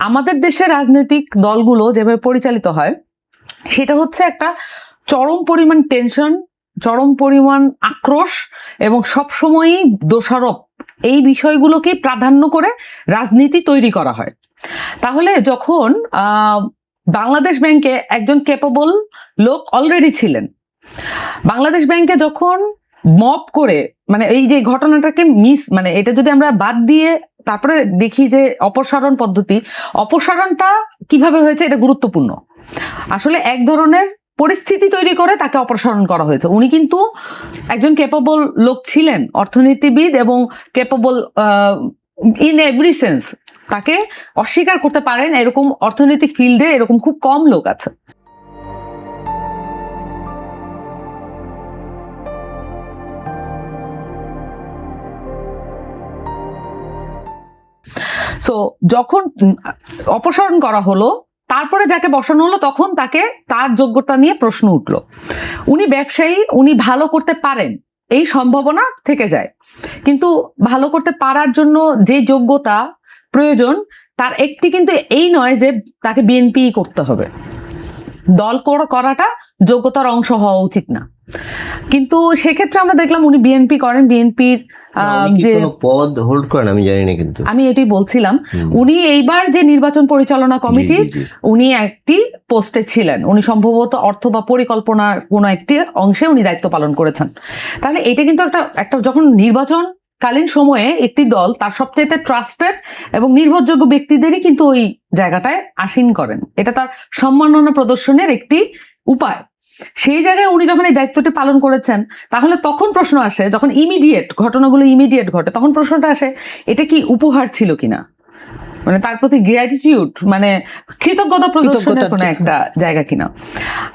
আমাদের দেশের রাজনৈতিক দলগুলো যেভাবে পরিচালিত হয় সেটা হচ্ছে একটা চরম পরিমাণ টেনশন, চরম পরিমাণ আক্রোশ এবং সবসময়ই দোষারোপ, এই বিষয়গুলোকে প্রাধান্য করে রাজনীতি তৈরি করা হয়। তাহলে যখন বাংলাদেশ ব্যাংকে একজন ক্যাপেবল লোক অলরেডি ছিলেন, বাংলাদেশ ব্যাংকে যখন মব করে, মানে এই যে ঘটনাটাকে মানে এটা যদি আমরা বাদ দিয়ে তারপরে দেখি যে অপসারণ পদ্ধতি, অপসারণটা কিভাবে হয়েছে এটা গুরুত্বপূর্ণ। আসলে এক ধরনের পরিস্থিতি তৈরি করে তাকে অপসারণ করা হয়েছে। উনি কিন্তু একজন ক্যাপেবল লোক ছিলেন, অর্থনীতিবিদ এবং ক্যাপেবল ইন এভরি সেন্স। তাকে অস্বীকার করতে পারেন এরকম অর্থনৈতিক ফিল্ডে এরকম খুব কম লোক আছে। সো যখন অপসারণ করা হলো, তারপরে যাকে বসানো হলো তখন তাকে তার যোগ্যতা নিয়ে প্রশ্ন উঠলো। উনি ব্যবসায়ী, উনি ভালো করতে পারেন এই সম্ভাবনা থেকে যায়, কিন্তু ভালো করতে পারার জন্য যে যোগ্যতা প্রয়োজন তার একটি কিন্তু এই নয় যে তাকে বিএনপি করতে হবে। দল করাটা যোগ্যতার অংশ হওয়া উচিত না। কিন্তু সেক্ষেত্রে আমরা দেখলাম উনি বিএনপি করেন, বিএনপির যে পদ হোল্ড করেন আমি জানি না, কিন্তু আমি এটাই বলছিলাম। উনি এইবার যে নির্বাচন পরিচালনা কমিটির উনি একটি পোস্টে ছিলেন, উনি সম্ভবত অর্থ বা পরিকল্পনার কোনো একটি অংশে উনি দায়িত্ব পালন করেছেন। তাহলে এটা কিন্তু একটা যখন নির্বাচন কালীন সময়ে একটি দল তার সবচেয়ে ট্রাস্টেড এবং নির্ভরযোগ্য ব্যক্তিদেরই কিন্তু ওই জায়গাটায় আসীন করেন, এটা তার সম্মাননা প্রদর্শনের একটি উপায়। সেই জায়গায় উনি যখন এই দায়িত্বটি পালন করেছেন, তাহলে তখন প্রশ্ন আসে, যখন ঘটনাগুলো ইমিডিয়েট ঘটে, তখন প্রশ্নটা আসে এটা কি উপহার ছিল কিনা, মানে তার প্রতি গ্র্যাটিটিউড, মানে কৃতজ্ঞতা প্রদর্শনের কোনো একটা জায়গা কিনা।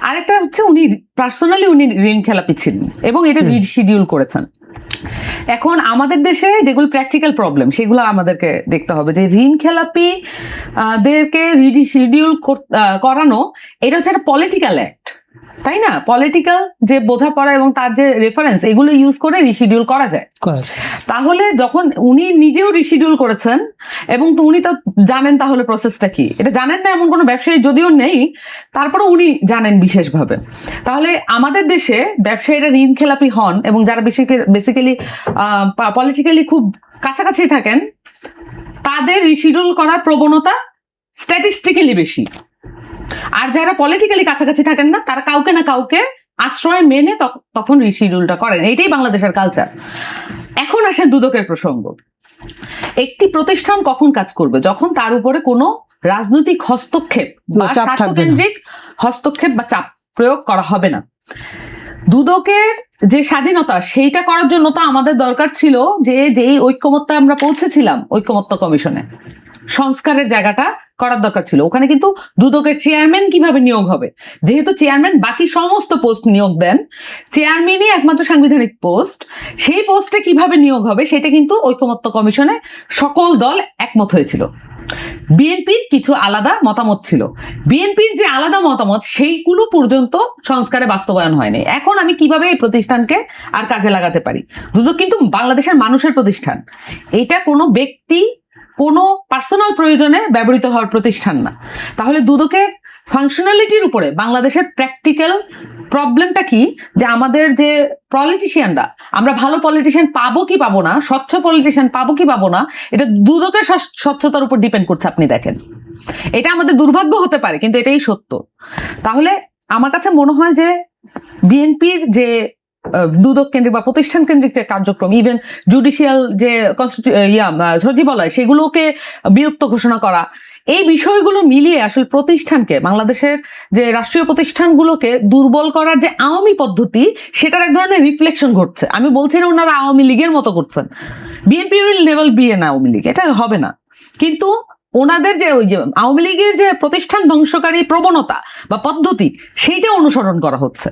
আরেকটা হচ্ছে উনি পার্সোনালি উনি ঋণ খেলাপি ছিলেন এবং এটা রিশিডিউল করেছেন। এখন আমাদের দেশে যেগুলো প্র্যাকটিক্যাল প্রবলেম সেগুলো আমাদেরকে দেখতে হবে, যে ঋণ খেলাপি দেরকে রিশিডিউল করানো এটা হচ্ছে একটা পলিটিক্যাল অ্যাক্ট, তাই না? পলিটিক্যাল যে বোঝাপড়া এবং তার যে রেফারেন্স এগুলো ইউজ করে রিশিডিউল করা যায়। তাহলে যখন উনি নিজেও রিশিডিউল করেছেন এবং উনি তো জানেন তাহলে প্রসেসটা কি, এটা জানেন না এমন কোনো ব্যবসায়ী যদিও নেই, তারপরে উনি জানেন বিশেষভাবে। তাহলে আমাদের দেশে ব্যবসায়ীরা ঋণ খেলাপি হন এবং যারা বেসিক্যালি পলিটিক্যালি খুব কাছাকাছি থাকেন, তাদের রিশিডিউল করার প্রবণতা স্ট্যাটিস্টিক্যালি বেশি। আর যারা পলিটিক্যালি কাছাকাছি থাকেন না, তারা কাউকে না কাউকে আশ্রয় মেনে তখন রিশিডিউলটা করেন। এইটাই বাংলাদেশের কালচার। এখন আসে দুদকের প্রসঙ্গ। একটি প্রতিষ্ঠান কখন কাজ করবে? যখন তার উপরে কোনো রাজনৈতিক হস্তক্ষেপ বা স্বার্থকেন্দ্রিক হস্তক্ষেপ বা চাপ প্রয়োগ করা হবে না। দুদকের যে স্বাধীনতা সেইটা করার জন্য তো আমাদের দরকার ছিল যেই ঐক্যমত্যে আমরা পৌঁছেছিলাম, ঐক্যমত্য কমিশনে সংস্কারের জায়গাটা করার দরকার ছিল। ওখানে কিন্তু দুদকের চেয়ারম্যান কিভাবে নিয়োগ হবে, যেহেতু চেয়ারম্যান বাকি সমস্ত পোস্ট নিয়োগ দেন, চেয়ারম্যানই একমাত্র সাংবিধানিক পোস্ট, সেই পোস্টে কিভাবে নিয়োগ হবে সেটা কিন্তু ঐকমত্য কমিশনে সকল দল একমত হয়েছিল। বিএনপির কিছু আলাদা মতামত ছিল, বিএনপির যে আলাদা মতামত সেইগুলো পর্যন্ত সংস্কারে বাস্তবায়ন হয়নি। এখন আমি কিভাবে এই প্রতিষ্ঠানকে আর কাজে লাগাতে পারি? দুদক কিন্তু বাংলাদেশের মানুষের প্রতিষ্ঠান, এটা কোনো ব্যক্তি কোনো পার্সোনাল প্রয়োজনে ব্যবহৃত হওয়ার প্রতিষ্ঠান না। তাহলে দুদকের ফাংশনালিটির উপরে বাংলাদেশের প্র্যাকটিক্যাল প্রবলেমটা কি, যে আমাদের যে পলিটিশিয়ানরা, আমরা ভালো পলিটিশিয়ান পাবো কি পাবো না, স্বচ্ছ পলিটিশিয়ান পাবো কি পাবো না, এটা দুদকের স্বচ্ছতার উপর ডিপেন্ড করছে। আপনি দেখেন, এটা আমাদের দুর্ভাগ্য হতে পারে কিন্তু এটাই সত্য। তাহলে আমার কাছে মনে হয় যে বিএনপির যে দুদক কেন্দ্রিক বা প্রতিষ্ঠান কেন্দ্রিক যে কার্যক্রম, ইভেন জুডিশিয়াল যে সচিবালয় সেগুলোকে বিলুপ্ত ঘোষণা করা, এই বিষয়গুলো মিলিয়ে আসলে প্রতিষ্ঠানকে, বাংলাদেশের যে রাষ্ট্রীয় প্রতিষ্ঠানগুলোকে দুর্বল করার যে আওয়ামী পদ্ধতি, সেটার এক ধরনের রিফ্লেকশন ঘটছে। আমি বলছি না ওনারা আওয়ামী লীগের মতো করছেন, BNP will never be N Awami League, এটা হবে না, কিন্তু ওনাদের যে ওই যে আওয়ামী লীগের যে প্রতিষ্ঠান ধ্বংসকারী প্রবণতা বা পদ্ধতি সেইটা অনুসরণ করা হচ্ছে।